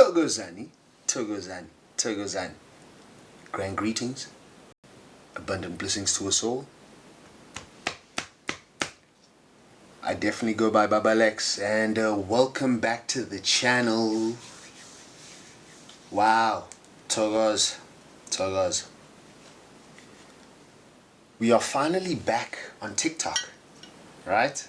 𝘎𝙤𝙗𝙚. Grand greetings, abundant blessings to us all. I definitely go by Baba Lex, and welcome back to the channel. Wow, 𝙒𝙗𝙗. We are finally back on TikTok, right?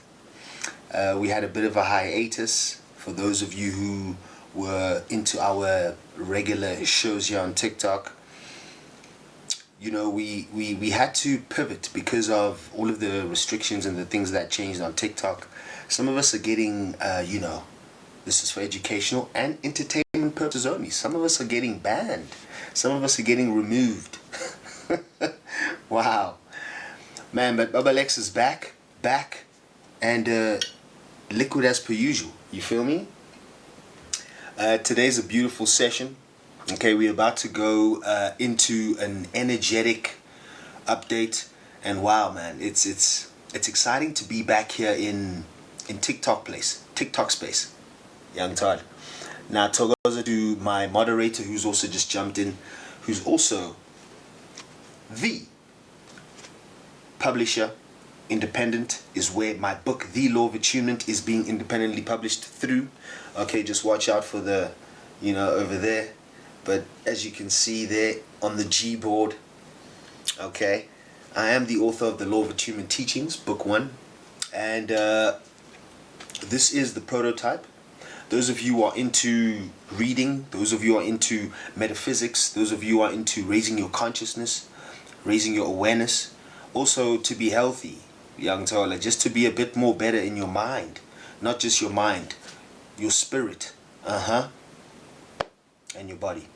We had a bit of a hiatus. For those of you who were into our regular shows here on TikTok, you know, we had to pivot because of all of the restrictions and the things that changed on TikTok. Some of us are getting, you know, this is for educational and entertainment purposes only. Some of us are getting banned. Some of us are getting removed. Wow. Man, but Baba Lex is back, and liquid as per usual. You feel me? Today's a beautiful session. Okay, we're about to go into an energetic update, and wow, man, it's exciting to be back here in TikTok space. Young Todd. Now, 𝙒𝙗𝙗 to my moderator, who's also just jumped in, who's also the publisher. Independent is where my book, The Law of Attunement, is being independently published through. Okay, just watch out for the, you know, over there. But as you can see there on the G board, okay, I am the author of The Law of Attunement Teachings, book 1. And this is the prototype. Those of you who are into reading, those of you who are into metaphysics, those of you who are into raising your consciousness, raising your awareness, also to be healthy, young Tola, just to be a bit more better in your mind. Not just your mind, your spirit, and your body.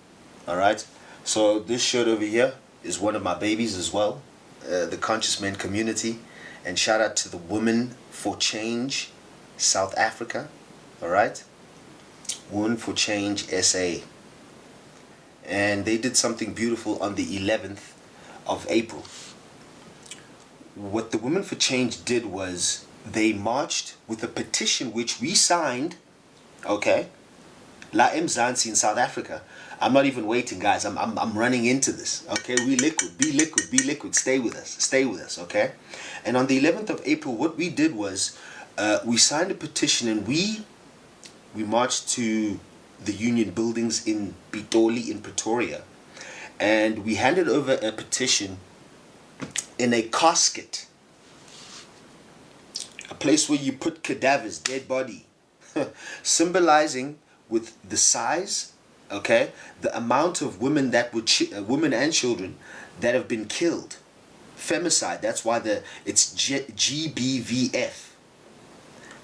Alright, so this shirt over here is one of my babies as well, the Conscious Men community, and shout out to the Women for Change South Africa. Alright, Women for Change SA, and they did something beautiful on the 11th of April. What the Women for Change did was they marched with a petition which we signed, okay, 𝙒𝙚𝙡𝙗𝙖 in South Africa. I'm not even waiting, guys. I'm running into this. Okay, we liquid, be liquid, be liquid. Stay with us, okay? And on the 11th of April, what we did was we signed a petition, and we marched to the Union buildings in 𝙃𝙗𝙗 in Pretoria, and we handed over a petition in a casket, a place where you put cadavers, dead body, symbolizing with the size, okay, the amount of women that would women and children that have been killed, femicide. That's why it's GBVF.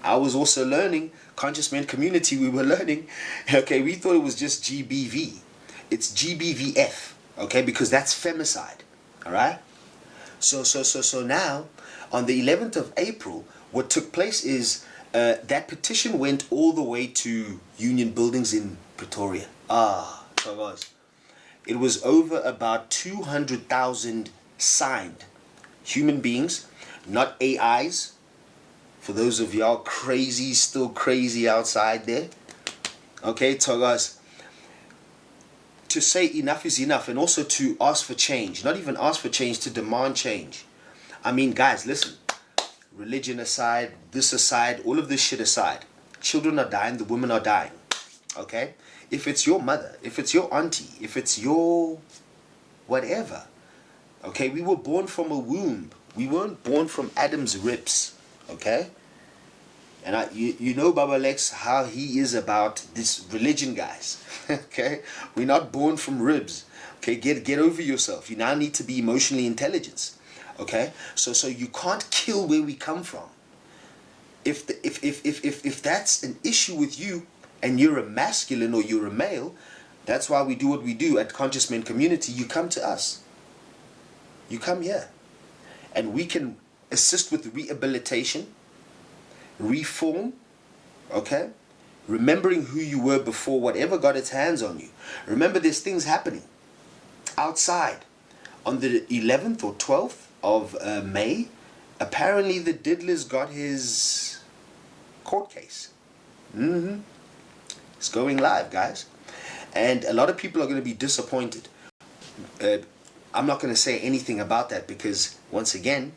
I was also learning, Conscious Men community, we were learning, okay, we thought it was just GBV. It's GBVF, okay, because that's femicide. All right. So now, on the 11th of April, what took place is that petition went all the way to Union buildings in Pretoria. It was over about 200,000 signed human beings, not AIs. For those of y'all crazy, still crazy outside there, okay, 𝙒𝙗𝙗, to say enough is enough, and also to ask for change. Not even ask for change, to demand change. I mean, guys, listen. Religion aside, this aside, all of this shit aside, children are dying, the women are dying. Okay? If it's your mother, if it's your auntie, if it's your whatever, okay, we were born from a womb. We weren't born from Adam's ribs. Okay? And you know Baba Lex, how he is about this religion, guys. Okay? We're not born from ribs. Okay? Get over yourself. You now need to be emotionally intelligent. Okay? So you can't kill where we come from. If that's an issue with you, and you're a masculine or you're a male, that's why we do what we do at Conscious Men community. You come to us. You come here. And we can assist with rehabilitation, reform, okay? Remembering who you were before whatever got its hands on you. Remember, there's things happening outside. On the 11th or 12th of May, apparently the diddler's got his court case. It's going live, guys. And a lot of people are going to be disappointed. I'm not going to say anything about that because, once again,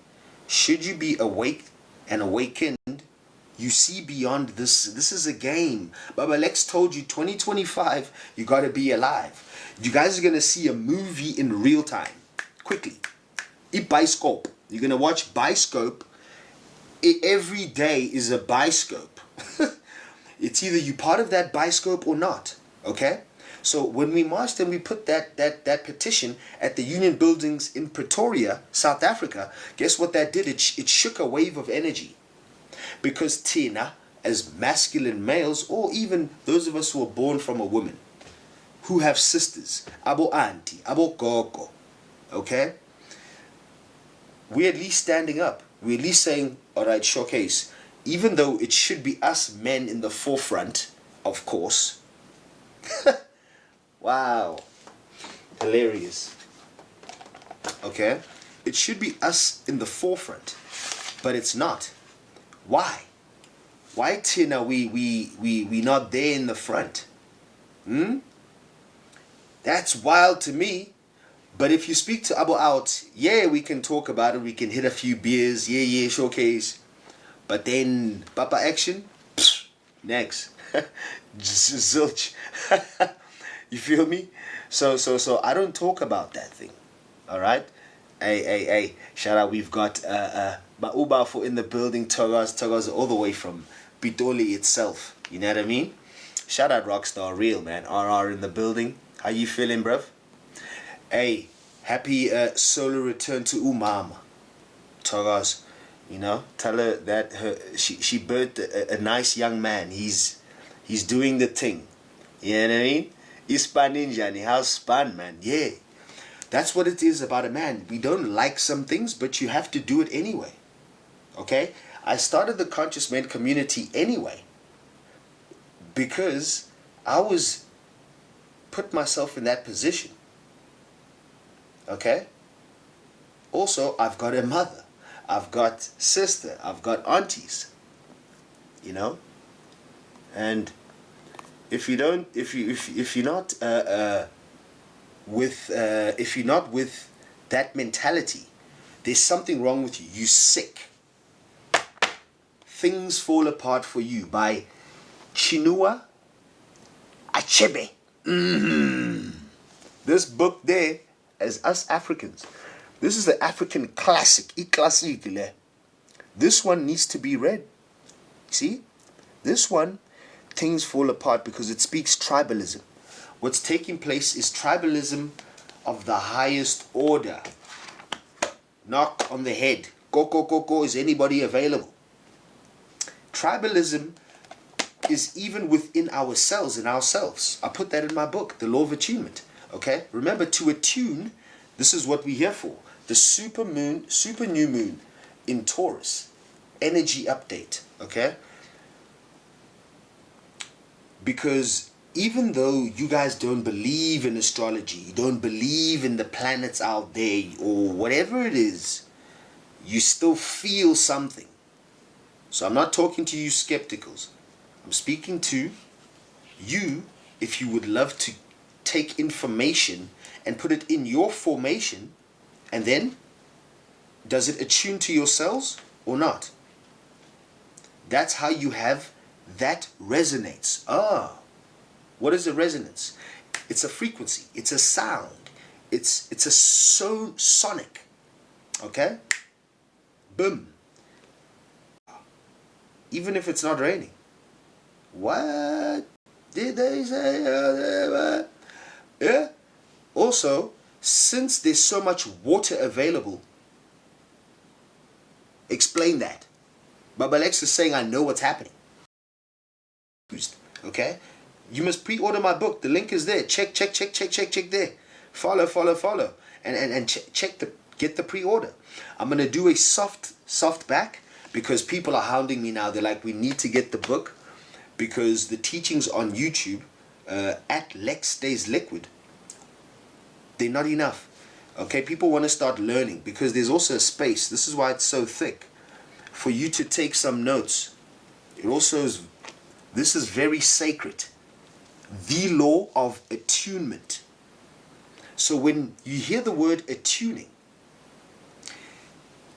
should you be awake and awakened, you see beyond this. This is a game. Baba Lex told you 2025, you got to be alive. You guys are going to see a movie in real time. Quickly. 𝙒𝙗𝙗𝙗𝙗. You're going to watch 𝙂𝙗𝙗𝙗. Every day is a �5. It's either you part of that �5 or not. Okay? So when we marched and we put that petition at the Union buildings in Pretoria, South Africa, guess what that did? It shook a wave of energy. Because Tina, as masculine males, or even those of us who are born from a woman, who have sisters, abo auntie, abo gogo, okay? We're at least standing up. We're at least saying, all right, showcase. Even though it should be us men in the forefront, of course. Wow. Hilarious. Okay? It should be us in the forefront, but it's not. Why? Why, Tina, we not there in the front? That's wild to me. But if you speak to Abo out, yeah, we can talk about it. We can hit a few beers. Yeah, showcase. But then, Papa action? Psh, next. Zilch. You feel me? So I don't talk about that thing. Alright? Hey. Shout out, we've got Bauba for in the building. Togas all the way from Pitoli itself. You know what I mean? Shout out Rockstar Real, man. RR in the building. How you feeling, bruv? Hey, happy solar return to Umama. Togas, you know, tell her that she birthed a nice young man. He's doing the thing. You know what I mean? He's ninja, how's span, man? Yeah. That's what it is about a man. We don't like some things, but you have to do it anyway. Okay? I started the Conscious Men community anyway because I was put myself in that position. Okay? Also, I've got a mother. I've got sister. I've got aunties. You know? And if you're not with that mentality, there's something wrong with you. You're sick. Things Fall Apart for You by Chinua Achebe. This book there, as us Africans, this is the African classic. This one needs to be read. See? This one, Things Fall Apart, because it speaks tribalism. What's taking place is tribalism of the highest order. Knock on the head. Go, is anybody available? Tribalism is even within ourselves and ourselves. I put that in my book, The Law of Attunement. Okay? Remember, to attune, this is what we're here for. The super new moon in Taurus. Energy update. Okay? Because even though you guys don't believe in astrology, you don't believe in the planets out there, or whatever it is, you still feel something. So I'm not talking to you skepticals. I'm speaking to you if you would love to take information and put it in your formation, and then does it attune to your cells or not? That's how you have that resonates. What is a resonance? It's a frequency. It's a sound. It's a sonic. Okay? Boom. Even if it's not raining. What did they say? Yeah? Also, since there's so much water available, explain that. Baba Lex is saying, I know what's happening. Okay? You must pre-order my book. The link is there. Check there. Follow. And get the pre-order. I'm going to do a soft back because people are hounding me now. They're like, we need to get the book because the teachings on YouTube at Lex Stays Liquid, they're not enough. Okay? People want to start learning because there's also a space. This is why it's so thick. For you to take some notes. It also is, this is very sacred. the law of attunement. So when you hear the word attuning,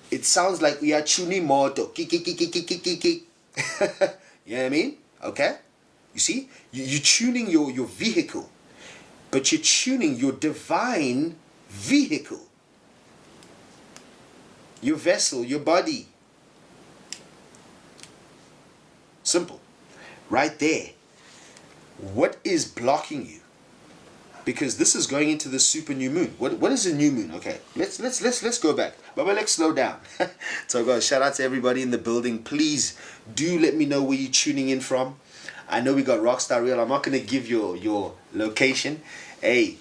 it sounds like we are tuning moto. You know what I mean? Okay? You see? You're tuning your vehicle, but you're tuning your divine vehicle. Your vessel, your body. Simple. Right there. What is blocking you? Because this is going into the super new moon. What is a new moon? Okay, let's go back. Baba Lex, slow down. So guys, shout out to everybody in the building. Please do let me know where you're tuning in from. I know we got Rockstar Real. I'm not gonna give your location. Hey,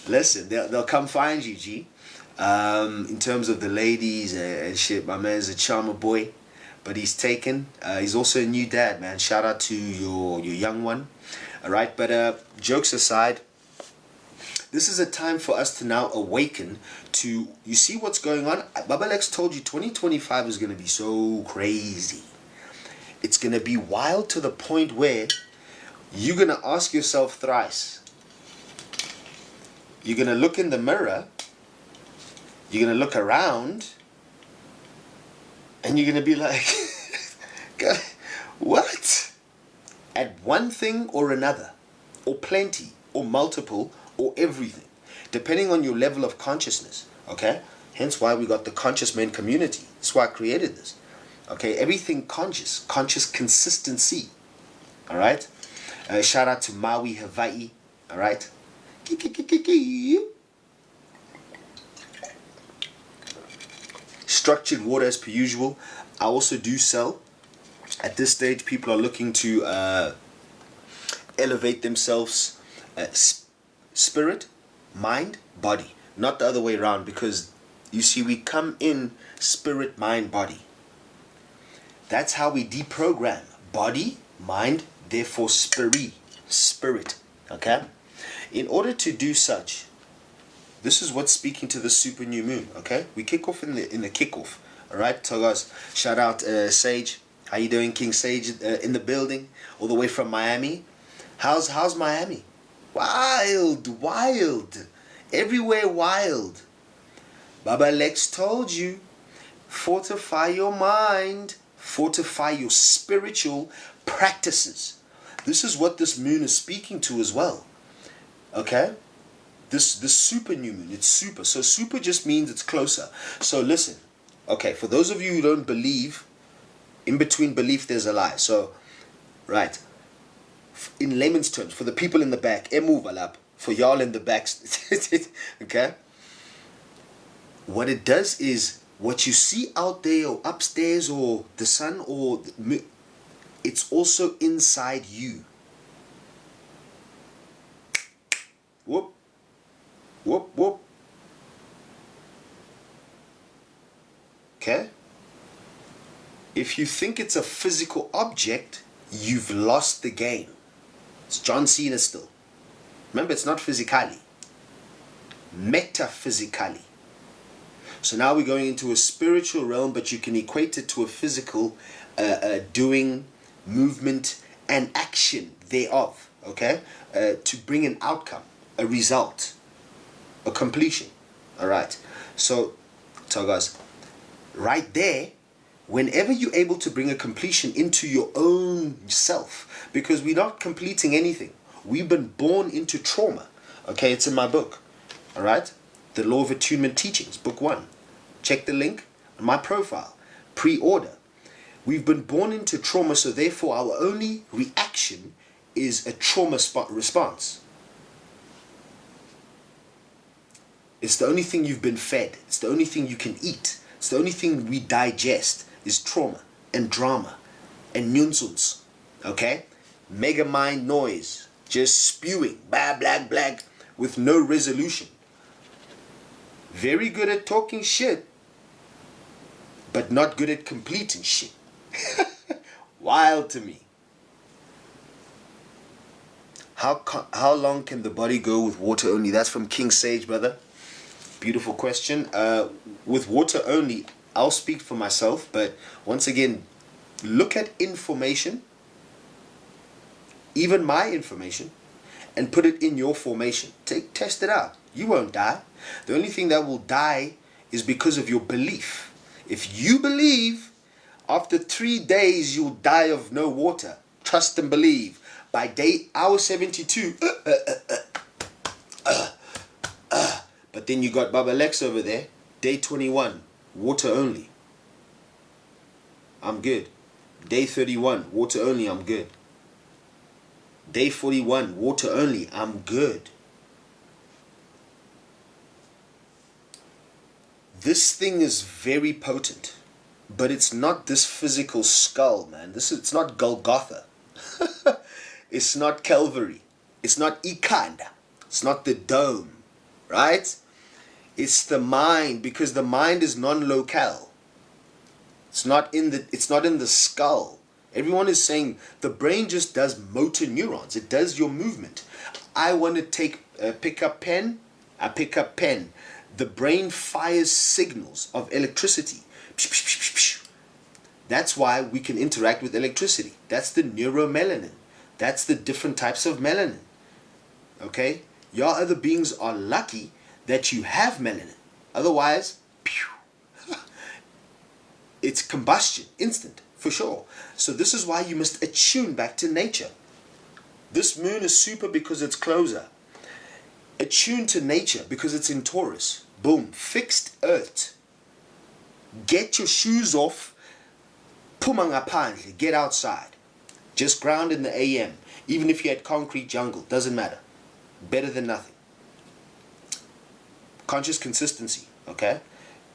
listen, they'll come find you, G. In terms of the ladies and shit, my man's a charmer boy, but he's taken. He's also a new dad, man. Shout out to your young one. All right, but jokes aside, this is a time for us to now awaken to, you see what's going on? Baba Lex told you 2025 is going to be so crazy. It's going to be wild to the point where you're going to ask yourself thrice. You're going to look in the mirror, you're going to look around, and you're going to be like, God, what? At one thing or another, or plenty, or multiple, or everything, depending on your level of consciousness. Okay, hence why we got the conscious men community. That's why I created this. Okay, everything conscious consistency. All right, shout out to 𝙒𝙗𝙗𝙗. All right, structured water as per usual. I also do sell. At this stage, people are looking to elevate themselves. Spirit, mind, body, not the other way around, because you see we come in spirit, mind, body. That's how we deprogram body, mind, therefore spirit. Okay, in order to do such, this is what's speaking to the super new moon. Okay, we kick off in the kickoff. All right, so guys, shout out Sage. How you doing, King Sage, in the building, all the way from Miami? How's Miami? Wild, everywhere wild. Baba Lex told you, fortify your mind, fortify your spiritual practices. This is what this moon is speaking to as well. Okay, this super new moon, it's super. So super just means it's closer. So listen, okay, for those of you who don't believe, in between belief there's a lie. So right, in layman's terms, for the people in the back, for y'all in the back, okay? What it does is, what you see out there or upstairs or the sun or it's also inside you. Whoop, whoop, whoop. Okay? If you think it's a physical object, you've lost the game. It's John Cena still. Remember, it's not physically. Metaphysically. So now we're going into a spiritual realm, but you can equate it to a physical doing, movement, and action thereof. Okay? To bring an outcome, a result, a completion. Alright. So guys, right there, whenever you're able to bring a completion into your own self, because we're not completing anything. We've been born into trauma. Okay, it's in my book. All right? The Law of Attunement Teachings, book 1. Check the link on my profile. Pre-order. We've been born into trauma, so therefore our only reaction is a trauma response. It's the only thing you've been fed. It's the only thing you can eat. It's the only thing we digest is trauma and drama and nonsense. Okay? Mega mind noise. Just spewing. Blah, blah, blah. With no resolution. Very good at talking shit, but not good at completing shit. Wild to me. How long can the body go with water only? That's from King Sage, brother. Beautiful question. With water only, I'll speak for myself, but once again, look at information, even my information, and put it in your formation. Test it out. You won't die. The only thing that will die is because of your belief. If you believe after 3 days you'll die of no water, trust and believe. By hour 72, but then you got Baba Lex over there, day 21, water only. I'm good. Day 31, water only, I'm good. Day 41, water only, I'm good. This thing is very potent, but it's not this physical skull, man. It's not Golgotha. It's not Calvary. It's not 𝙃𝙚𝙡𝙦. It's not the dome, right? It's the mind, because the mind is non-locale. It's not in the skull. Everyone is saying the brain just does motor neurons. It does your movement. I want to pick up pen. I pick up pen. The brain fires signals of electricity. That's why we can interact with electricity. That's the neuromelanin. That's the different types of melanin. Okay? Your other beings are lucky that you have melanin. Otherwise, it's combustion, instant, for sure. So this is why you must attune back to nature. This moon is super because it's closer. Attune to nature because it's in Taurus. Boom, fixed earth. Get your shoes off. Phuma ngaphandle, get outside. Just ground in the AM. Even if you had concrete jungle, doesn't matter. Better than nothing. Conscious consistency, okay?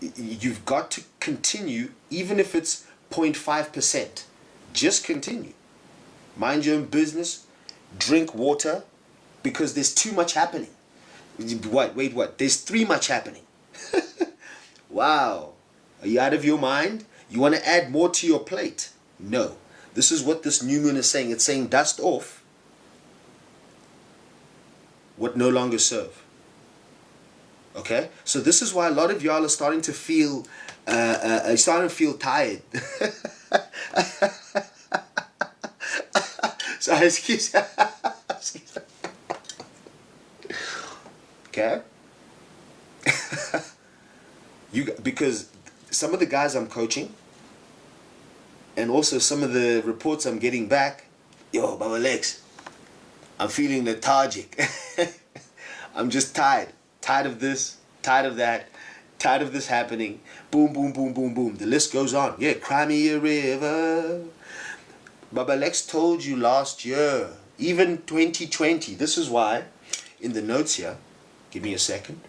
You've got to continue, even if it's 0.5%. Just continue. Mind your own business. Drink water, because there's too much happening. What? There's too much happening. Wow. Are you out of your mind? You want to add more to your plate? No. This is what this new moon is saying. It's saying dust off what no longer serve. Okay? So this is why a lot of y'all are starting to feel tired. So excuse okay? Because some of the guys I'm coaching, and also some of the reports I'm getting back, yo, Baba Lex, I'm feeling lethargic. I'm just tired. Tired of this, tired of that, tired of this happening. Boom, boom, boom, boom, boom. The list goes on. Yeah, cry me a river. Baba Lex told you last year, even 2020. This is why, in the notes here, give me a second.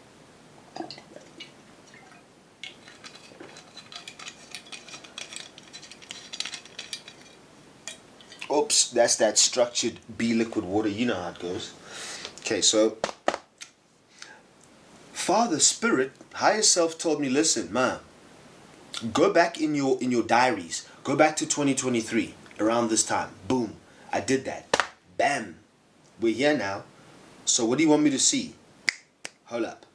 Oops, that's that structured B liquid water. You know how it goes. Okay, so Father Spirit, higher self told me, listen, man, go back in your diaries. Go back to 2023, around this time. Boom, I did that. Bam, we're here now. So what do you want me to see? Hold up.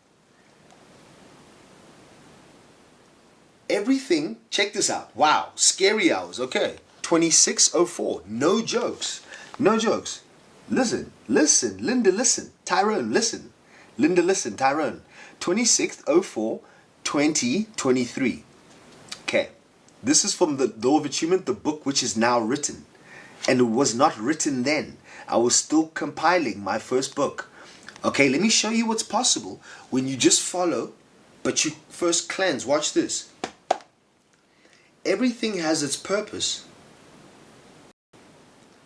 Everything, check this out. Wow, scary hours, okay. 2604, no jokes, no jokes. Listen, Linda, listen, Tyrone, listen. Linda, listen, Tyrone. 2604, 2023. Okay, this is from the Law of Attunement, the book which is now written. And it was not written then. I was still compiling my first book. Okay, let me show you what's possible when you just follow, but you first cleanse. Watch this. Everything has its purpose.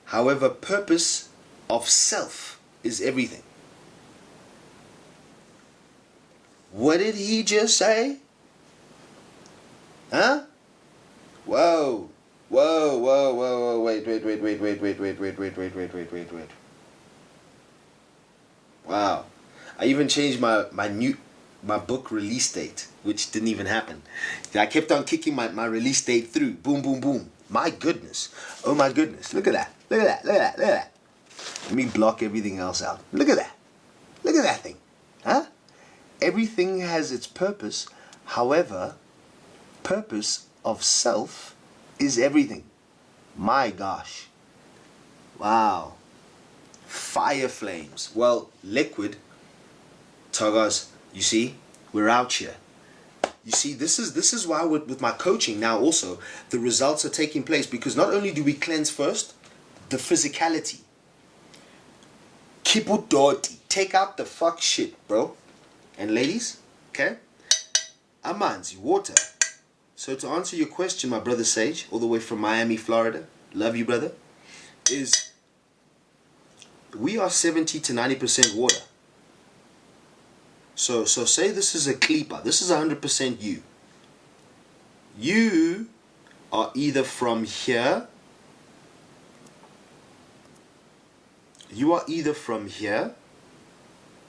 However, purpose of self is everything. What did he just say? Huh? Whoa. Whoa, whoa, whoa, whoa, wait. Wow. I even changed my book release date, which didn't even happen. I kept on kicking my release date through. Boom, boom, boom. My goodness. Oh my goodness. Look at that. Look at that. Look at that. Look at that. Let me block everything else out. Look at that. Look at that thing. Huh? Everything has its purpose. However, purpose of self is everything. My gosh. Wow. fire flames. Well, liquid, Tagas, you see, we're out here. You see, this is why with my coaching now also, the results are taking place, because not only do we cleanse first, the physicality. Kipudoti, take out the fuck shit, bro. And ladies, okay? Amanzi, water. So to answer your question, my brother Sage, all the way from Miami, Florida, love you, brother, is we are 70 to 90% water. So say this is a 𝙃𝙚𝙚𝙚. This is 100% you. You are either from here. You are either from here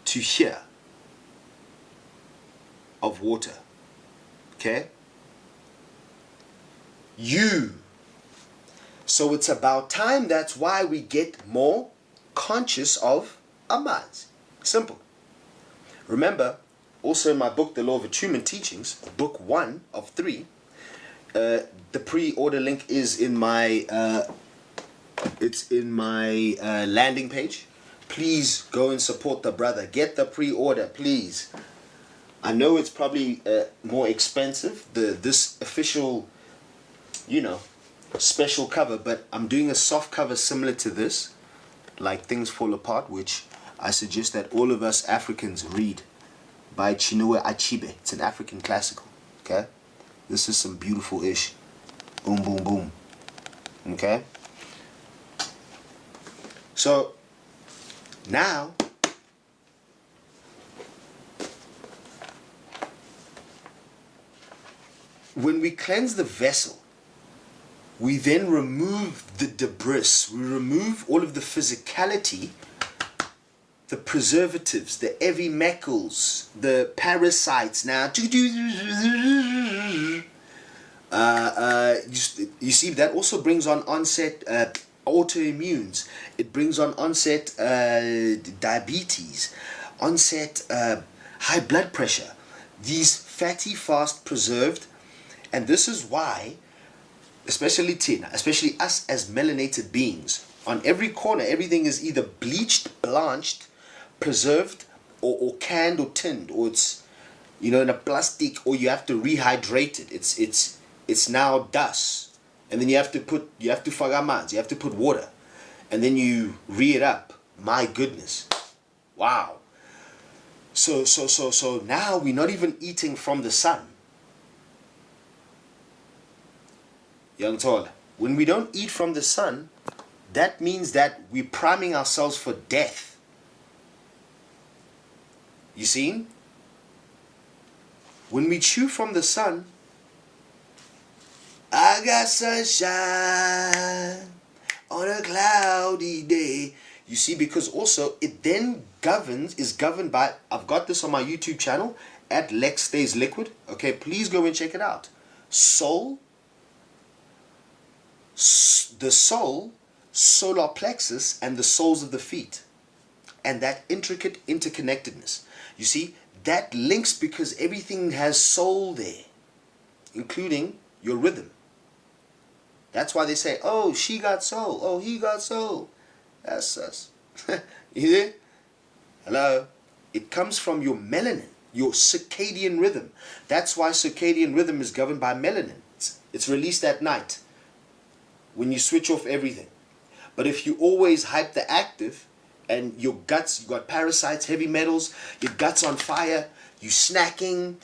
to here of water. Okay? You. So it's about time. That's why we get more conscious of amanzi. Simple. Remember, also in my book, The Law of Attunement Teachings, book 1 of 3, the pre-order link is in my landing page. Please go and support the brother. Get the pre-order, please. I know it's probably more expensive, this official, you know, special cover, but I'm doing a soft cover similar to this, like Things Fall Apart, which I suggest that all of us Africans read, by Chinua Achebe. It's an African classical. Okay, this is some beautiful ish. Boom, boom, boom. Okay. So now when we cleanse the vessel, we then remove the debris. We remove all of the physicality, the preservatives, the heavy metals, the parasites. Now, you see, that also brings on onset autoimmunes. It brings on onset diabetes, onset high blood pressure. These fatty, fast preserved, and this is why, especially us as melanated beings, on every corner, everything is either bleached, blanched, preserved, or canned or tinned, or it's, you know, in a plastic, or you have to rehydrate it. It's now dust, and then you have to fagamanzi, you have to put water, and then you it up. My goodness, wow. So now we're not even eating from the sun. Young Tola, when we don't eat from the sun, that means that we're priming ourselves for death. You see? When we chew from the sun, I got sunshine on a cloudy day. You see, because also it then is governed by, I've got this on my YouTube channel, at Lex Stays Liquid. Okay, please go and check it out. The soul, solar plexus, and the soles of the feet, and that intricate interconnectedness. You see, that links because everything has soul there, including your rhythm. That's why they say, oh, she got soul, oh, he got soul. That's us. You hear? Hello? It comes from your melanin, your circadian rhythm. That's why circadian rhythm is governed by melanin. It's released at night when you switch off everything. But if you always hype the active, and your guts, you got parasites, heavy metals, your guts on fire, you snacking,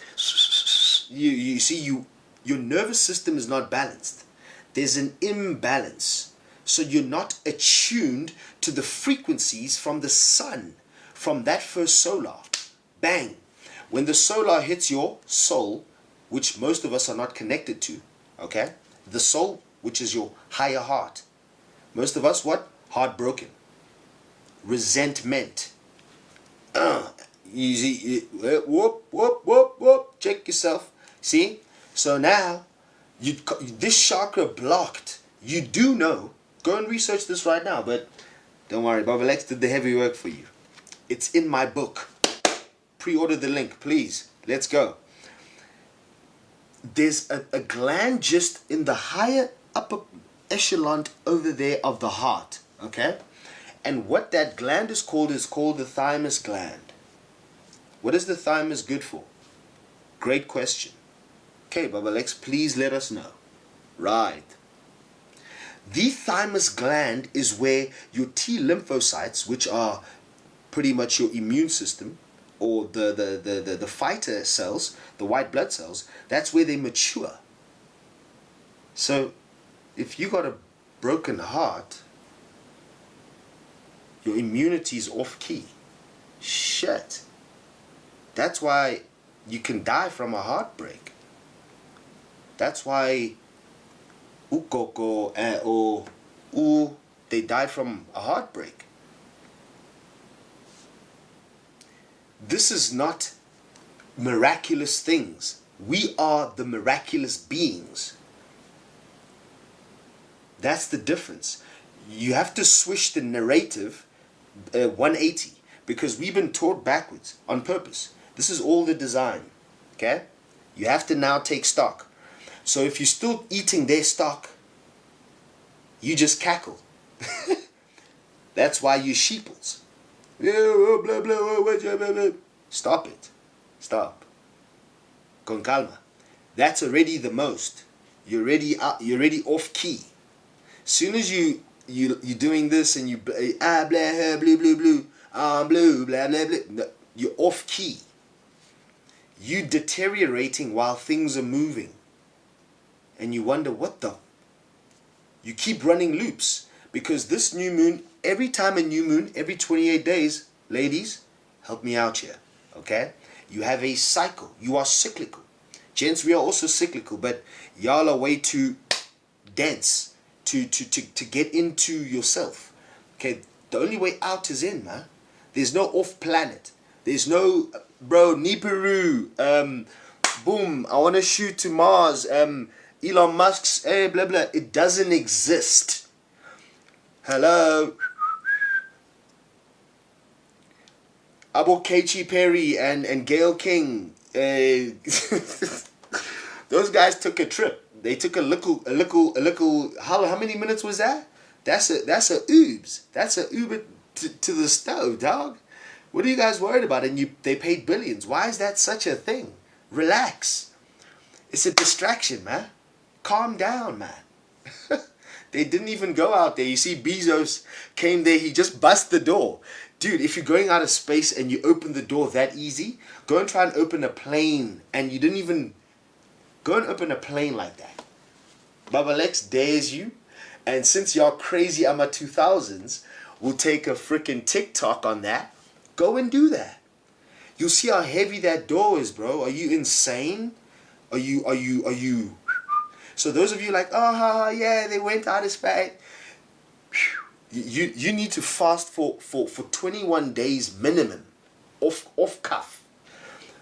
you see, your nervous system is not balanced. There's an imbalance. So you're not attuned to the frequencies from the sun, from that first solar. Bang. When the solar hits your soul, which most of us are not connected to, okay? The soul, which is your higher heart. Most of us, what? Heartbroken. Resentment. Easy. Whoop, whoop, whoop, whoop. Check yourself. See? So now, this chakra blocked. You do know. Go and research this right now. But don't worry. Baba Lex did the heavy work for you. It's in my book. Pre-order the link, please. Let's go. There's a gland just in the higher upper echelon over there of the heart. Okay? And what that gland is called the thymus gland. What is the thymus good for? Great question. Okay, Baba Lex, please let us know. Right. The thymus gland is where your T lymphocytes, which are pretty much your immune system, or the fighter cells, the white blood cells, that's where they mature. So if you got a broken heart, your immunity is off key. Shit. That's why you can die from a heartbreak. That's why 𝙃𝙚𝙗𝙖𝙡 they died from a heartbreak. This is not miraculous things. We are the miraculous beings. That's the difference. You have to switch the narrative 180, because we've been taught backwards on purpose. This is all the design. Okay? You have to now take stock. So if you're still eating their stock, you just cackle. That's why you sheeples. Stop it. Stop. Con calma. That's already the most. You're already off key. Soon as you're doing this and you blue blue blah blah blah, you're off key. You deteriorating while things are moving. And you wonder what the... You keep running loops. Because this new moon, every time a new moon, every 28 days, ladies, help me out here, okay? You have a cycle. You are cyclical. Gents, we are also cyclical, but y'all are way too dense to get into yourself. Okay, the only way out is in, man. There's no off planet. There's no, bro, Nibiru, boom, I want to shoot to Mars, Elon Musk's, blah, blah. It doesn't exist. Hello. Katy Perry and Gayle King. Those guys took a trip. They took a little. How many minutes was that? That's a oobs. That's a Uber to the stove, dog. What are you guys worried about? And they paid billions. Why is that such a thing? Relax. It's a distraction, man. Calm down, man. They didn't even go out there. You see, Bezos came there. He just bust the door. Dude, if you're going out of space and you open the door that easy, go and try and open a plane. And you didn't even... Go and open a plane like that. Baba Lex dares you. And since y'all crazy AMA 2000s will take a freaking TikTok on that, go and do that. You'll see how heavy that door is, bro. Are you insane? Are you... So those of you like, oh, yeah, they went out of space. You need to fast for 21 days minimum, off cuff.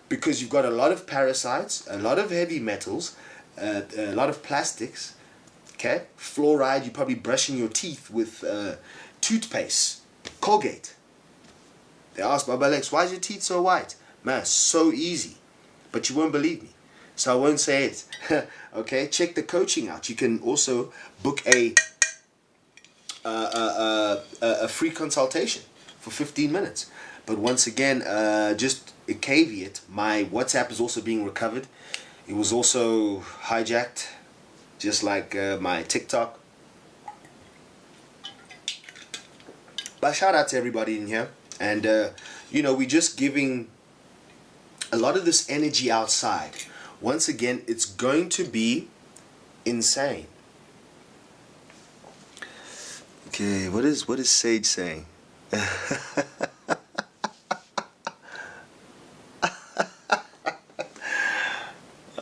Because you've got a lot of parasites, a lot of heavy metals, a lot of plastics, okay? Fluoride, you're probably brushing your teeth with toothpaste, Colgate. They asked Baba Lex, why is your teeth so white? Man, so easy. But you won't believe me. So I won't say it. Okay, check the coaching out. You can also book a free consultation for 15 minutes. But once again, just a caveat, my WhatsApp is also being recovered. It was also hijacked, just like my TikTok. But shout out to everybody in here. And, you know, we're just giving a lot of this energy outside. Once again, it's going to be insane. Okay, what is Sage saying?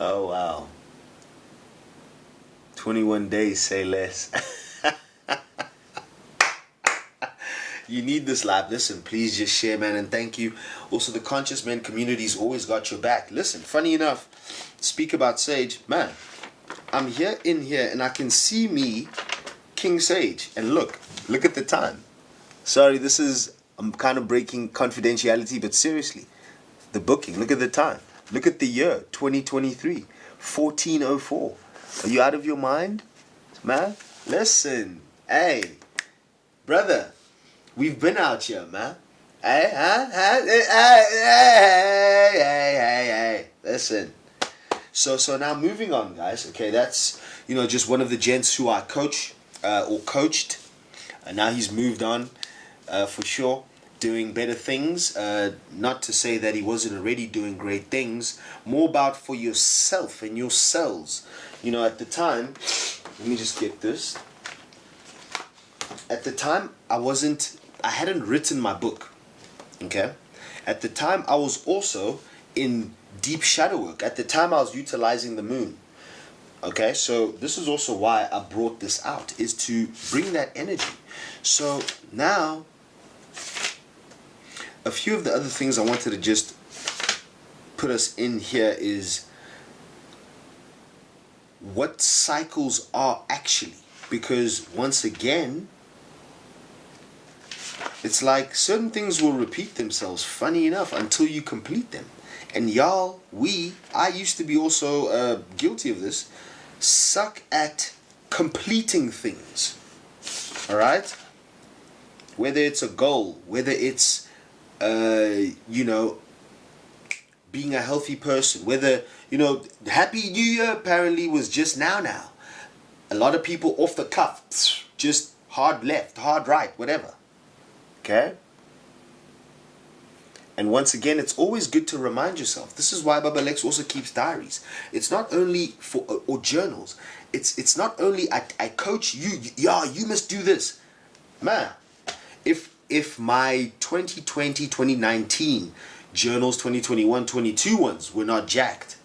Oh wow. 21 days, say less. You need this live. Listen, please just share, man, and thank you. Also, the Conscious Men community's always got your back. Listen, funny enough, speak about Sage, man. I'm here in here, and I can see me, King Sage, and look at the time. Sorry, I'm kind of breaking confidentiality, but seriously, the booking. Look at the time. Look at the year, 2023, 1404. Are you out of your mind, man? Listen, hey, brother. We've been out here, man. Hey. Listen. So now moving on, guys. Okay, that's, just one of the gents who I coach or coached. And now he's moved on for sure, doing better things. Not to say that he wasn't already doing great things. More about for yourself and your cells. At the time, let me just get this. At the time, I hadn't written my book. Okay? At the time, I was also in deep shadow work. At the time, I was utilizing the moon. Okay? So this is also why I brought this out, is to bring that energy. So now, a few of the other things I wanted to just put us in here is what cycles are actually. Because once again, it's like certain things will repeat themselves, funny enough, until you complete them. And y'all, I used to be also guilty of this, suck at completing things. Alright? Whether it's a goal, whether it's, being a healthy person, whether, Happy New Year apparently was just now. A lot of people off the cuff, just hard left, hard right, whatever. Okay? And once again, it's always good to remind yourself. This is why Baba Lex also keeps diaries. It's not only for, or journals. It's not only I coach you, you must do this. Man, if my 2020, 2019 journals, 2021, 22 ones were not jacked.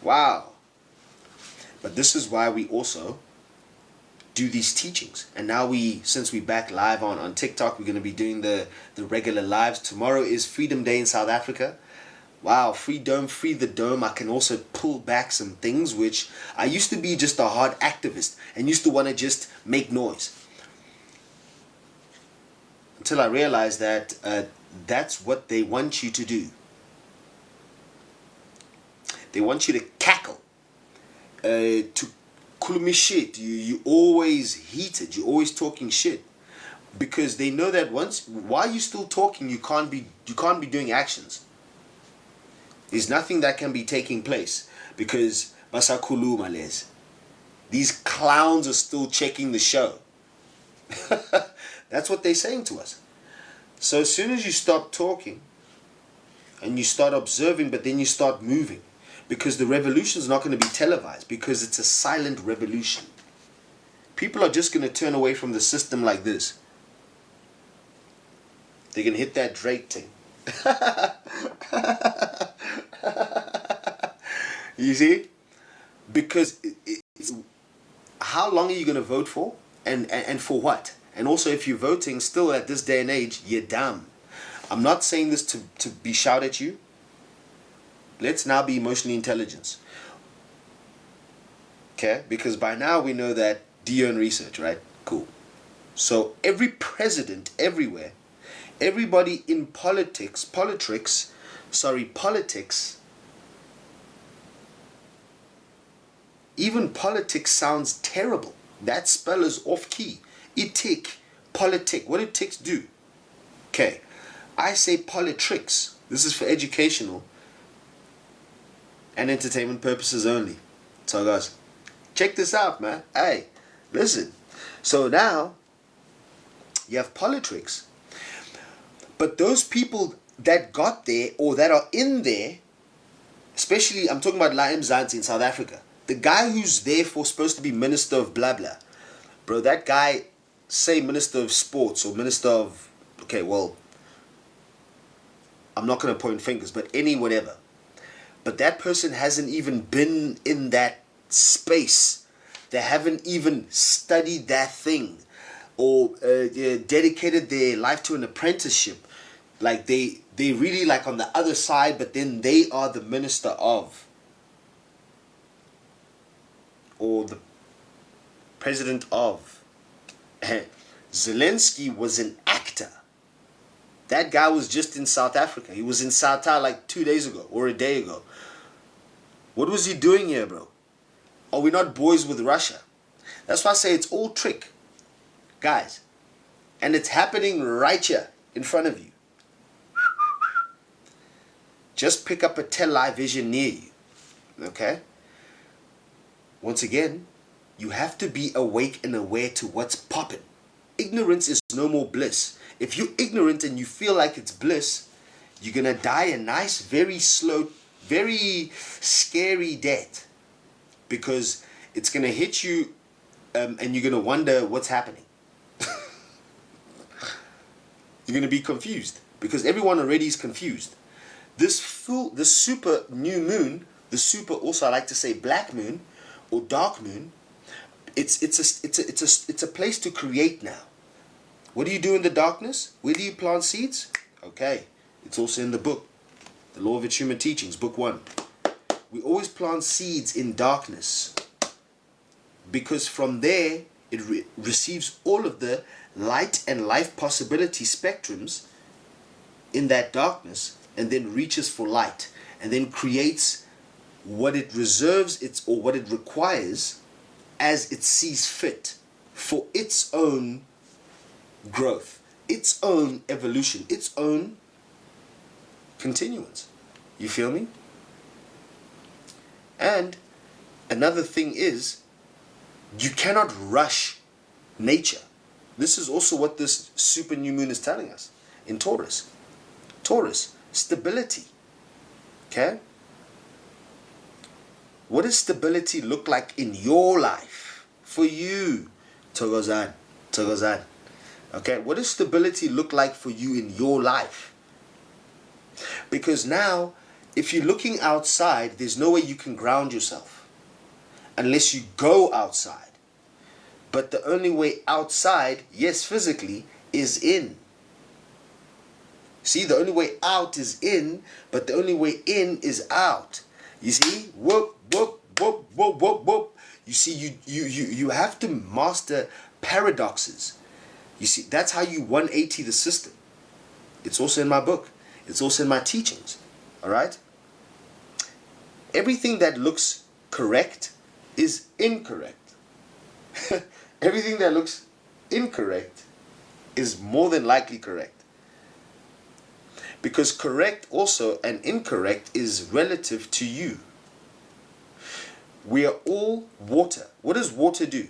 Wow. But this is why we also do these teachings. And now since we back live on TikTok, we're going to be doing the regular lives. Tomorrow is Freedom Day in South Africa. Wow, free the dome. I can also pull back some things, which I used to be just a hard activist and used to want to just make noise. Until I realized that that's what they want you to do. They want you to cackle, to kulumi shit. You always heated. You're always talking shit, because they know that while you're still talking, you can't be doing actions. There's nothing that can be taking place because basakhuluma les. These clowns are still checking the show. That's what they're saying to us. So as soon as you stop talking and you start observing, but then you start moving, because the revolution is not going to be televised, because it's a silent revolution. People are just going to turn away from the system like this. They're going to hit that Drake thing. You see? Because how long are you going to vote for? And for what? And also, if you're voting still at this day and age, you're dumb. I'm not saying this to be shout at you. Let's now be emotionally intelligent. Okay? Because by now we know that 𝙎𝙗𝙝 research, right? Cool. So every president everywhere, everybody in politics, even politics sounds terrible. That spell is off key. Etik, politic. What did ticks do? Okay. I say politricks. This is for educational and entertainment purposes only. So guys, check this out, man. Hey, listen. So now you have politricks, but those people that got there or that are in there, especially I'm talking about 𝙒𝙗𝙡𝙦 in South Africa, the guy who's there for supposed to be minister of blah blah, bro, that guy, say minister of sports or minister of, okay, well, I'm not going to point fingers, but any whatever. But that person hasn't even been in that space. They haven't even studied that thing or dedicated their life to an apprenticeship. Like they really like on the other side, but then they are the minister of, or the president of. Zelensky was an actor. That guy was just in South Africa. He was in South like 2 days ago or a day ago. What was he doing here, bro? Are we not boys with Russia? That's why I say it's all trick. Guys, and it's happening right here in front of you. Just pick up a television near you. Okay? Once again, you have to be awake and aware to what's popping. Ignorance is no more bliss. If you're ignorant and you feel like it's bliss, you're going to die a nice, very slow, very scary death. Because it's going to hit you and you're going to wonder what's happening. You're going to be confused because everyone already is confused. This super new moon, the super, also I like to say black moon or dark moon, it's a place to create now. What do you do in the darkness? Where do you plant seeds? Okay, it's also in the book, the Law of Attunement Teachings, book 1. We always plant seeds in darkness because from there it receives all of the light and life possibility spectrums in that darkness, and then reaches for light, and then creates what it reserves or what it requires as it sees fit for its own growth, its own evolution, its own continuance. You feel me? And another thing is, you cannot rush nature. This is also what this super new moon is telling us in Taurus. Taurus, stability. Okay? What does stability look like in your life? For you, 𝙒𝙗𝙡𝙦. Okay? What does stability look like for you in your life? Because now, if you're looking outside, there's no way you can ground yourself unless you go outside. But the only way outside, yes, physically, is in. See, the only way out is in, but the only way in is out. You see? Whoop, whoop, whoop, whoop, whoop, whoop. You see, you have to master paradoxes. You see, that's how you 180 the system. It's also in my book. It's also in my teachings. Alright? Everything that looks correct is incorrect. Everything that looks incorrect is more than likely correct. Because correct also and incorrect is relative to you. We are all water. What does water do?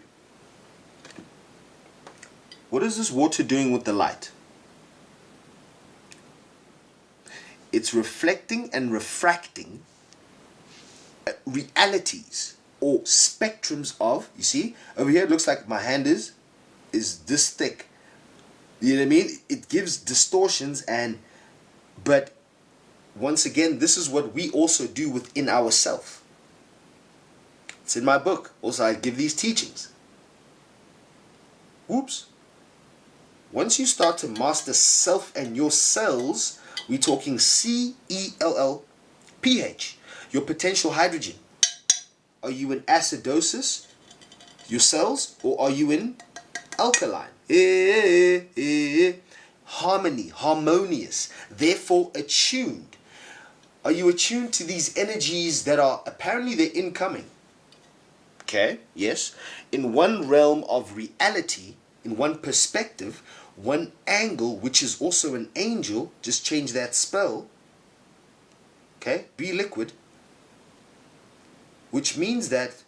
What is this water doing with the light? It's reflecting and refracting realities or spectrums of, you see, over here it looks like my hand is this thick. You know what I mean? It gives distortions, but once again, this is what we also do within ourselves. It's in my book. Also, I give these teachings. Whoops. Once you start to master self and your cells, we're talking CellpH, your potential hydrogen. Are you in acidosis, your cells, or are you in alkaline? Harmony, harmonious, therefore attuned. Are you attuned to these energies that are apparently they're incoming? Okay, yes. In one realm of reality, in one perspective, one angle, which is also an angel, just change that spell. Okay, be liquid. Which means that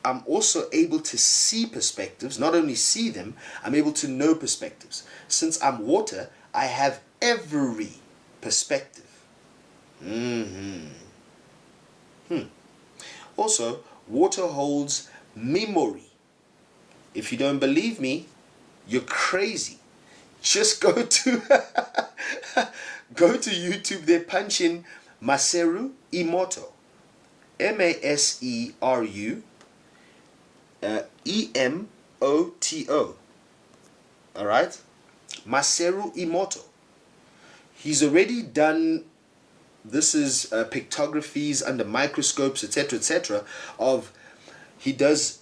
I'm also able to see perspectives, not only see them, I'm able to know perspectives. Since I'm water, I have every perspective. Also, water holds memory. If you don't believe me, you're crazy. Just go to go to YouTube there, punch in Maseru Emoto. Maseru Emoto. Alright? Maseru Emoto. He's already done, this is pictographies under microscopes, etc., etc. of, he does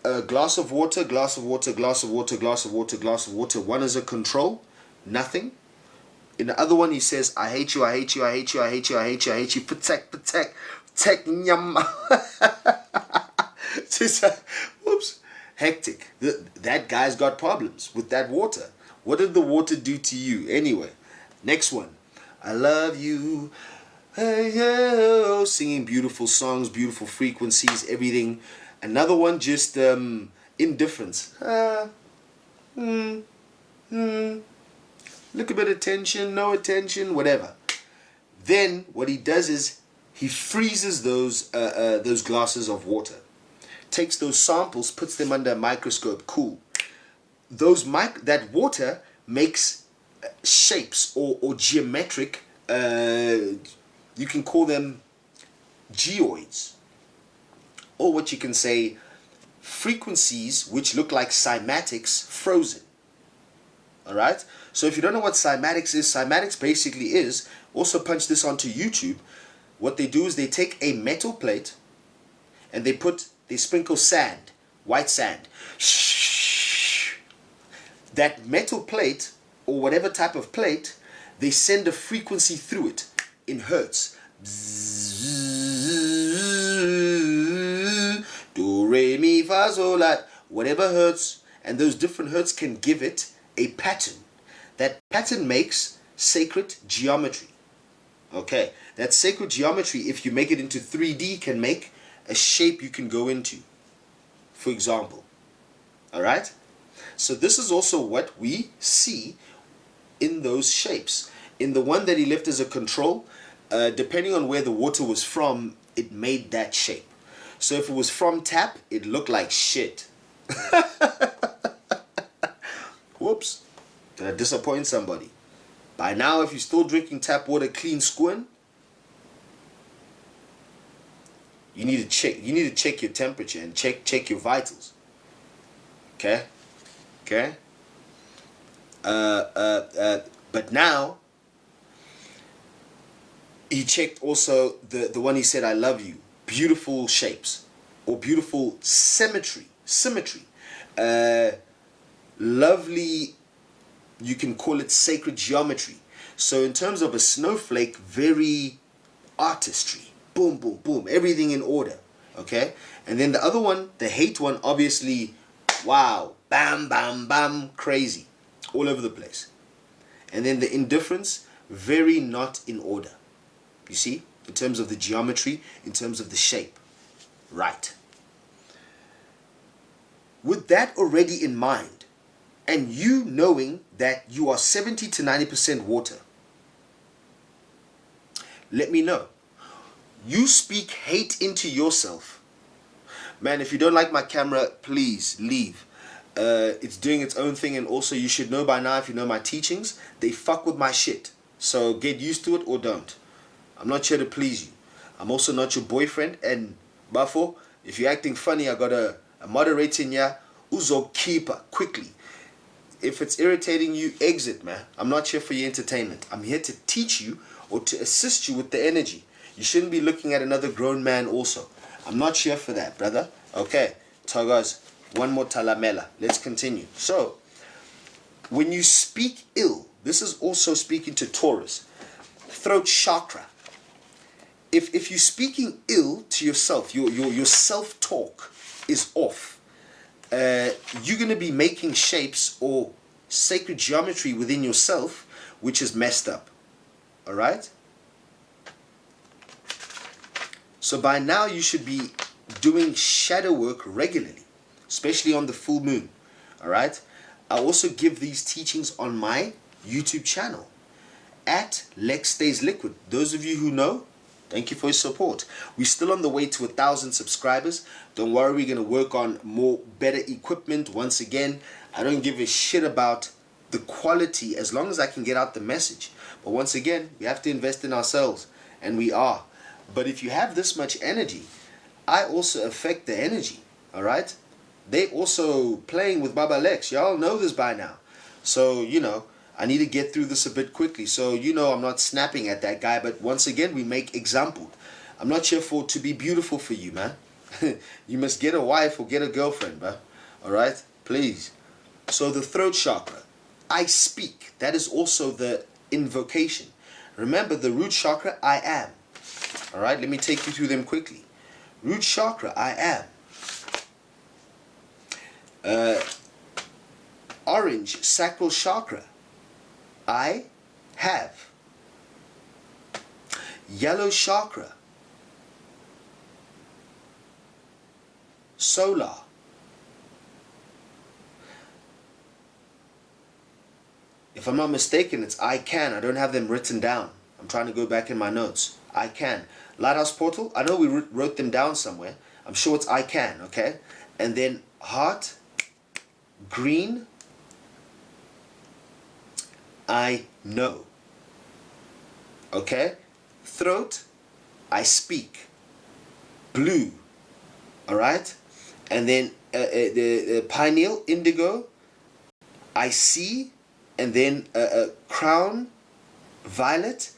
a glass of water, glass of water, glass of water, glass of water, glass of water. One is a control, nothing. In the other one he says, I hate you, I hate you, I hate you, I hate you, I hate you, I hate you, protect, protect, protect, nyam. Whoops. hectic. That guy's got problems with that water. What did the water do to you? Anyway, next one. I love you. Hey, yo. Singing beautiful songs, beautiful frequencies, everything. Another one, just indifference. Little bit of attention, no attention, whatever. Then what he does is he freezes those glasses of water, takes those samples, puts them under a microscope. Cool. That water makes shapes or geometric. You can call them geoids, or what you can say, frequencies which look like cymatics frozen. Alright? So if you don't know what cymatics is, cymatics basically is, also punch this onto YouTube, what they do is they take a metal plate and they sprinkle sand, white sand. That metal plate, or whatever type of plate, they send a frequency through it in hertz. Do, re, mi, fa, sol, la, whatever hertz, and those different hertz can give it a pattern. That pattern makes sacred geometry. Okay, that sacred geometry, if you make it into 3D, can make a shape you can go into, for example. Alright? So this is also what we see in those shapes. In the one that he left as a control, depending on where the water was from, it made that shape. So if it was from tap, it looked like shit. Whoops. Did I disappoint somebody? By now, if you're still drinking tap water, clean 𝙒𝙗𝙚𝙗𝙗, you need to check your temperature and check your vitals. Okay? Okay? But now, he checked also the one he said, I love you. Beautiful shapes, or beautiful symmetry. Lovely, you can call it sacred geometry. So in terms of a snowflake, very artistry. Boom, boom, boom. Everything in order. Okay? And then the other one, the hate one, obviously, wow. Bam, bam, bam. Crazy. All over the place. And then the indifference, very not in order. You see? In terms of the geometry, in terms of the shape. Right. With that already in mind, and you knowing that you are 70 to 90% water, let me know. You speak hate into yourself. Man, if you don't like my camera, please leave. It's doing its own thing, and also you should know by now, if you know my teachings, they fuck with my shit. So get used to it or don't. I'm not here to please you. I'm also not your boyfriend, and Bafo, if you're acting funny, I got a moderator in here, uzo keeper, quickly. If it's irritating you, exit, man. I'm not here for your entertainment. I'm here to teach you or to assist you with the energy. You shouldn't be looking at another grown man also. I'm not here for that, brother. Okay, Togas, one more talamela. Let's continue. So, when you speak ill, this is also speaking to Taurus. Throat chakra. If you're speaking ill to yourself, your self-talk is off. You're going to be making shapes or sacred geometry within yourself which is messed up. Alright? So by now you should be doing shadow work regularly, especially on the full moon. Alright? I also give these teachings on my YouTube channel at Lex Stays Liquid. Those of you who know, thank you for your support. We're still on the way to 1,000 subscribers. Don't worry, we're going to work on better equipment. Once again, I don't give a shit about the quality as long as I can get out the message. But once again, we have to invest in ourselves, and we are. But if you have this much energy, I also affect the energy. Alright? They also playing with Baba Lex. Y'all know this by now. So, you know, I need to get through this a bit quickly. So, you know, I'm not snapping at that guy. But once again, we make example. I'm not here for to be beautiful for you, man. You must get a wife or get a girlfriend, bro. Alright? Please. So the throat chakra. I speak. That is also the invocation. Remember the root chakra, I am. Alright? Let me take you through them quickly. Root chakra, I am. Orange sacral chakra, I have. Yellow chakra, solar. If I'm not mistaken, it's I can. I don't have them written down. I'm trying to go back in my notes. I can. Lighthouse portal, I know we wrote them down somewhere. I'm sure it's I can, okay? And then heart, green, I know. Okay? Throat, I speak. Blue, alright? And then the pineal, indigo, I see. And then crown, violet.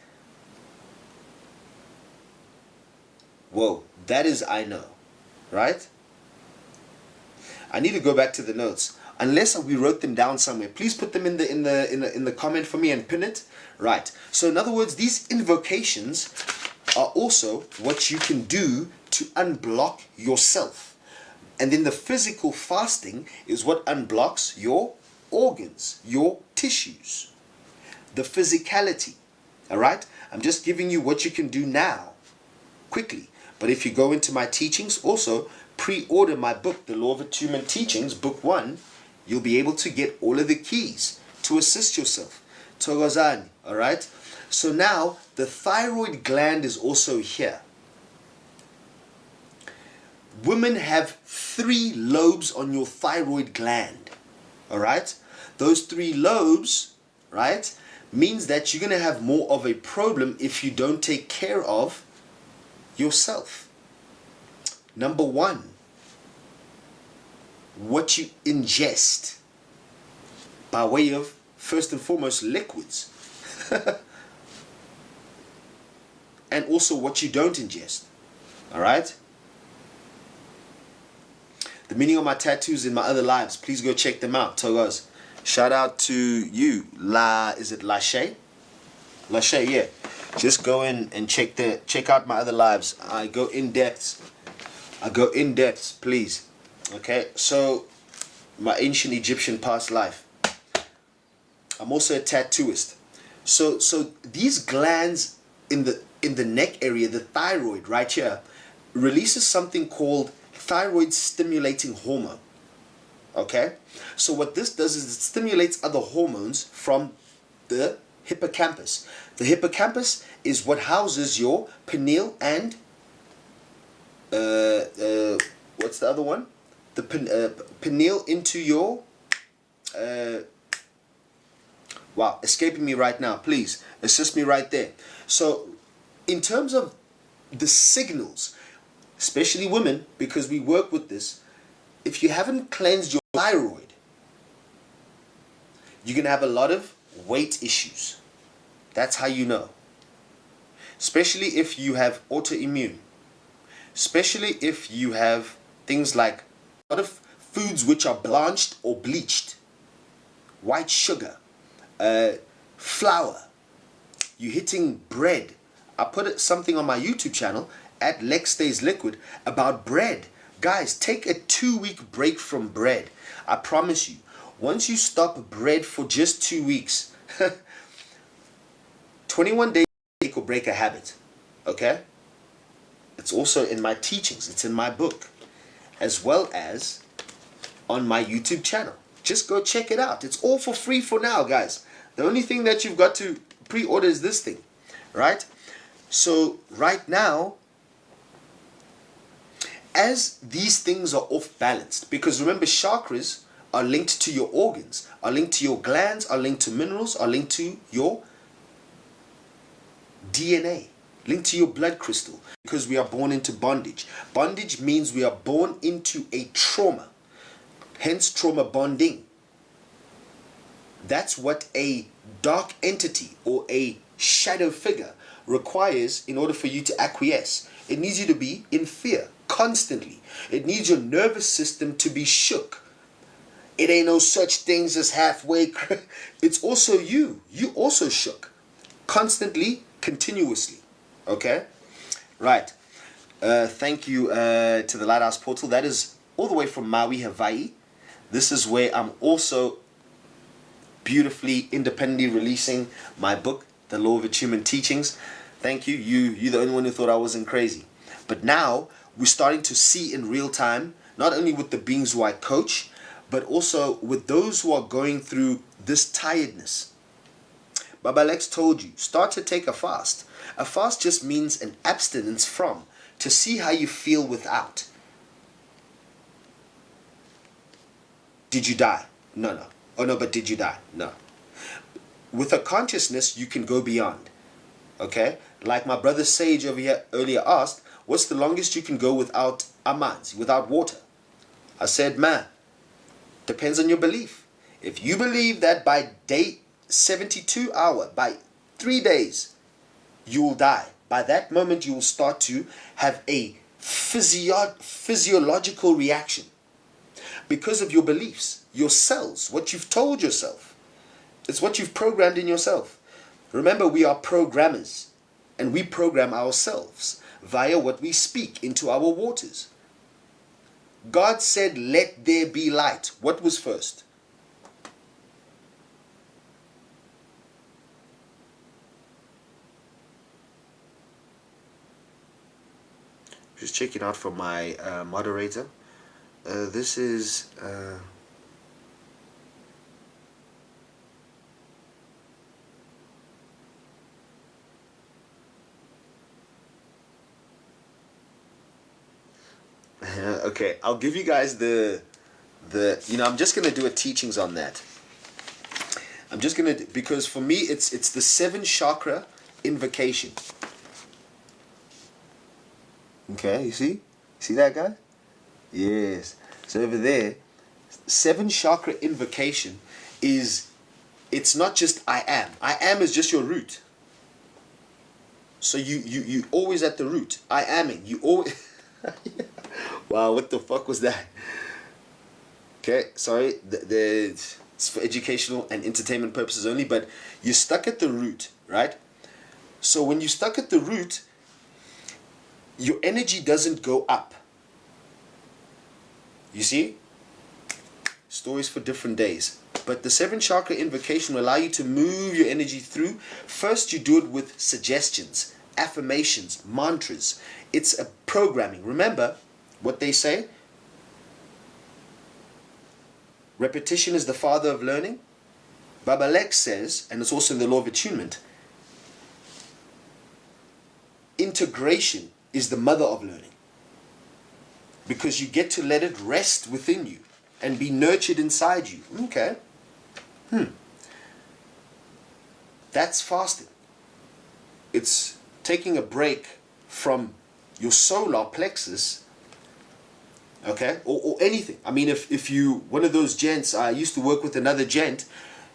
Whoa, that is I know, right? I need to go back to the notes. Unless we wrote them down somewhere, please put them in the comment for me and pin it. Right. So in other words, these invocations are also what you can do to unblock yourself. And then the physical fasting is what unblocks your organs, your tissues, the physicality. All right? I'm just giving you what you can do now, quickly. But if you go into my teachings, also pre-order my book, The Law of Attunement Teachings, book 1, you'll be able to get all of the keys to assist yourself. 𝙒𝙗𝙖𝙗, all right? So now the thyroid gland is also here. Women have 3 lobes on your thyroid gland, all right? Those 3 lobes, right, means that you're going to have more of a problem if you don't take care of yourself. Number 1, what you ingest by way of, first and foremost, liquids. And also what you don't ingest. All right? The meaning of my tattoos in my other lives, please go check them out. 𝙒𝙗𝙖. Shout out to you, is it 𝙒𝙗𝙗? 𝙒𝙗𝙗, yeah. Just go in and check out my other lives. I go in depths. Please. Okay, so my ancient Egyptian past life. I'm also a tattooist. So these glands in the neck area, the thyroid right here, releases something called thyroid stimulating hormone. Okay? So what this does is it stimulates other hormones from the hippocampus. The hippocampus is what houses your pineal and what's the other one? The pineal into your wow, escaping me right now. Please assist me right there. So in terms of the signals, especially women, because we work with this, if you haven't cleansed your thyroid, you're going to have a lot of weight issues. That's how you know. Especially if you have autoimmune. Especially if you have things like a lot of foods which are blanched or bleached. White sugar. Flour. You're hitting bread. I put something on my YouTube channel at Lex Stays Liquid about bread. Guys, take a 2-week break from bread. I promise you, once you stop bread for just 2 weeks, 21 days make or break a habit. Okay? It's also in my teachings. It's in my book. As well as on my YouTube channel. Just go check it out. It's all for free for now, guys. The only thing that you've got to pre-order is this thing. Right? So, right now, as these things are off-balanced, because remember, chakras are linked to your organs, are linked to your glands, are linked to minerals, are linked to your DNA, linked to your blood crystal, because we are born into bondage. Bondage means we are born into a trauma, hence trauma bonding. That's what a dark entity or a shadow figure requires in order for you to acquiesce. It needs you to be in fear constantly. It needs your nervous system to be shook. It ain't no such things as halfway. It's also you. You also shook. Constantly, continuously. Okay? Right. Thank you to the Lighthouse Portal. That is all the way from Maui, Hawaii. This is where I'm also beautifully independently releasing my book, The Law of Attunement Teachings. Thank you. You're the only one who thought I wasn't crazy. But now we're starting to see in real time, not only with the beings who I coach, but also with those who are going through this tiredness. Baba Lex told you, start to take a fast. A fast just means an abstinence from, to see how you feel without. Did you die? No. Oh no, but did you die? No. With a consciousness, you can go beyond. Okay? Like my brother Sage over here earlier asked, what's the longest you can go without amanzi, without water? I said, man, depends on your belief. If you believe that by day 72 hour, by 3 days, you will die. By that moment, you will start to have a physiological reaction. Because of your beliefs, your cells, what you've told yourself. It's what you've programmed in yourself. Remember, we are programmers, and we program ourselves via what we speak into our waters. God said, let there be light. What was first? Just checking out from my moderator. This is okay, I'll give you guys the I'm just gonna do a teachings on that. I'm just gonna, because for me it's the 7 chakra invocation. Okay, you see that guy? Yes. So over there, 7 chakra invocation is, it's not just I am. I am is just your root. So you always at the root. I aming. You always. Wow, what the fuck was that? Okay, sorry. It's for educational and entertainment purposes only, but you're stuck at the root, right? So when you're stuck at the root, your energy doesn't go up. You see? Stories for different days. But the 7 chakra invocation will allow you to move your energy through. First, you do it with suggestions, affirmations, mantras. It's a programming. Remember what they say? Repetition is the father of learning. Baba Lex says, and it's also in the Law of Attunement, integration is the mother of learning. Because you get to let it rest within you and be nurtured inside you. Okay. That's fasting. It's taking a break from your solar plexus, okay, or anything. I mean, if you, one of those gents, I used to work with another gent,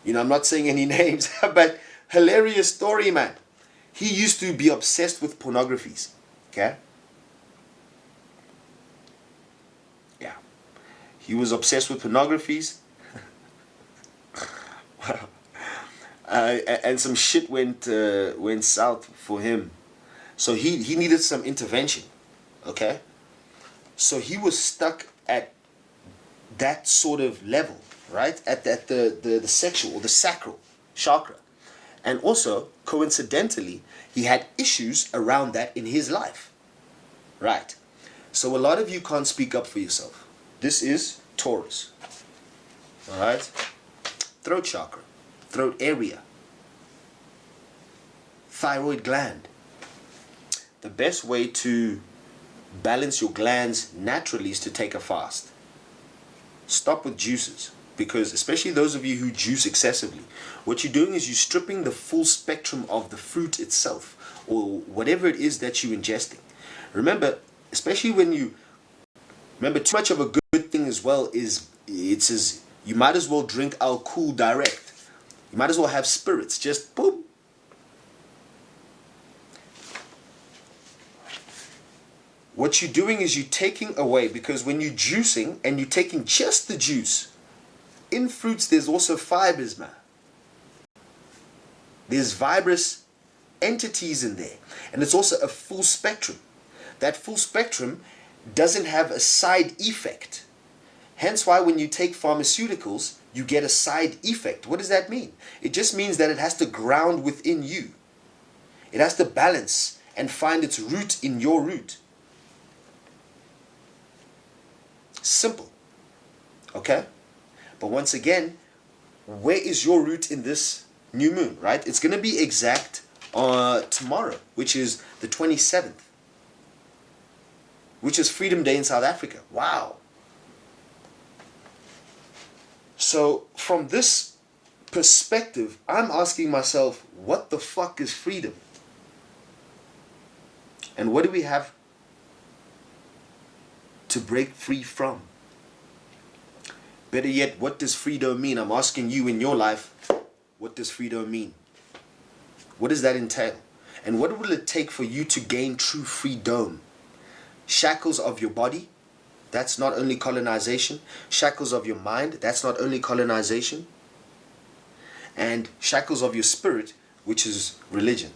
I'm not saying any names, but hilarious story, man. He used to be obsessed with pornographies, okay? Yeah. He was obsessed with pornographies. Wow. And some shit went south for him. So he needed some intervention, okay? So he was stuck at that sort of level, right? At the sexual or the sacral chakra. And also, coincidentally, he had issues around that in his life, right? So a lot of you can't speak up for yourself. This is Taurus, all right? Throat chakra, throat area, thyroid gland. The best way to balance your glands naturally is to take a fast. Stop with juices, because especially those of you who juice excessively, what you're doing is you're stripping the full spectrum of the fruit itself, or whatever it is that you're ingesting. Remember, especially when you, remember, too much of a good thing as well is, it says, you might as well drink alcohol direct. You might as well have spirits, just boom. What you're doing is you're taking away, because when you're juicing and you're taking just the juice, in fruits there's also fibers, man. There's fibrous entities in there. And it's also a full spectrum. That full spectrum doesn't have a side effect. Hence why when you take pharmaceuticals, you get a side effect. What does that mean? It just means that it has to ground within you. It has to balance and find its root in your root. Simple. Okay? But once again, where is your root in this new moon, right? It's going to be exact tomorrow, which is the 27th, which is Freedom Day in South Africa. Wow. So from this perspective, I'm asking myself, what the fuck is freedom? And what do we have to break free from? Better yet, what does freedom mean? I'm asking you in your life, what does freedom mean? What does that entail? And what will it take for you to gain true freedom? Shackles of your body, that's not only colonization. Shackles of your mind, that's not only colonization. And shackles of your spirit, which is religion.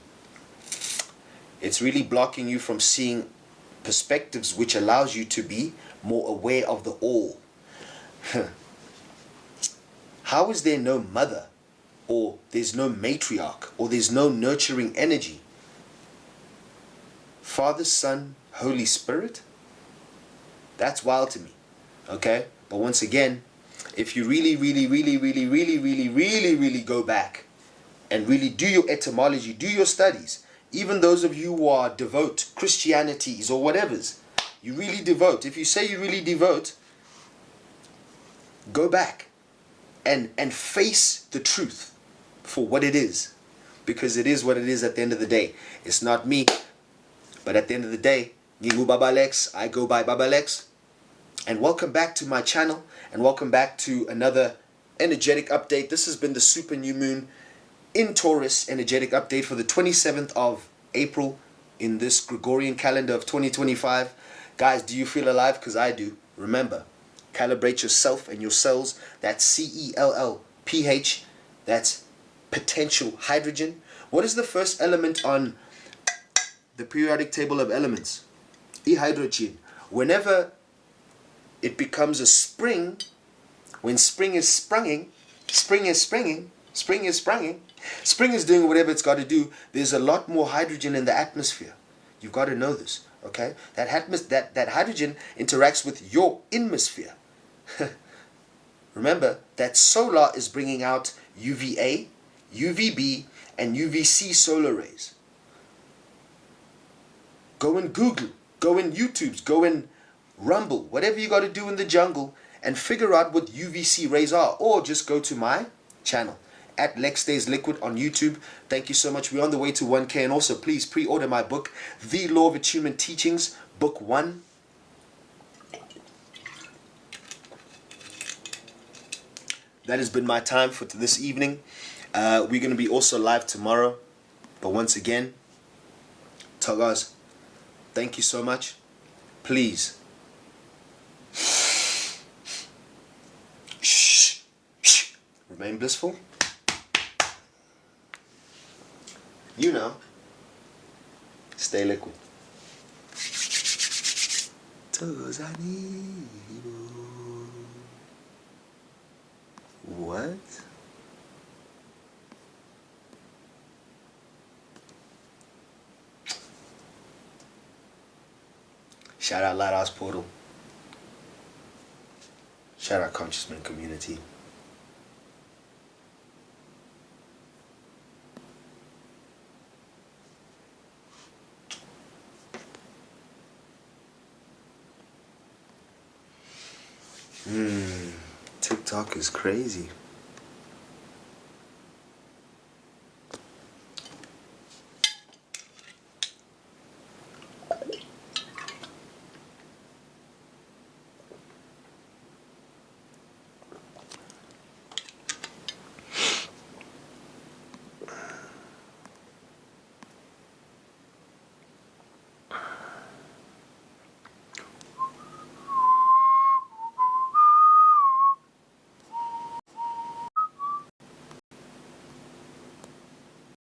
It's really blocking you from seeing perspectives which allows you to be more aware of the all. How is there no mother, or there's no matriarch, or there's no nurturing energy? Father, Son, Holy Spirit? That's wild to me. Okay? But once again, if you really go back and really do your etymology, do your studies, even those of you who are devout, Christianities or whatevers, you really devote. If you say you really devote, go back and face the truth for what it is. Because it is what it is at the end of the day. It's not me. But at the end of the day, Baba Lex, I go by Baba Lex. And welcome back to my channel. And welcome back to another energetic update. This has been the Super New Moon in Taurus energetic update for the 27th of April in this Gregorian calendar of 2025. Guys, do you feel alive? Because I do. Remember, calibrate yourself and your cells. That's CellpH. That's potential hydrogen. What is the first element on the periodic table of elements? 𝘎𝙘𝙝. Whenever it becomes a spring, when spring is springing, spring is doing whatever it's got to do, there's a lot more hydrogen in the atmosphere. You've got to know this, okay? That hydrogen interacts with your atmosphere. Remember that solar is bringing out UVA, UVB, and UVC solar rays. Go and Google, go in YouTube, go in Rumble, whatever you got to do in the jungle, and figure out what UVC rays are, or just go to my channel at Lex Stays Liquid on YouTube. Thank you so much. We're on the way to 1K, and also please pre-order my book, The Law of Attunement Teachings, Book 1. That has been my time for this evening. We're going to be also live tomorrow, but once again, Togas, thank you so much. Please, remain blissful. You know, stay liquid. What? Shout out Lighthouse Portal. Shout out Conscious Man Community. TikTok is crazy.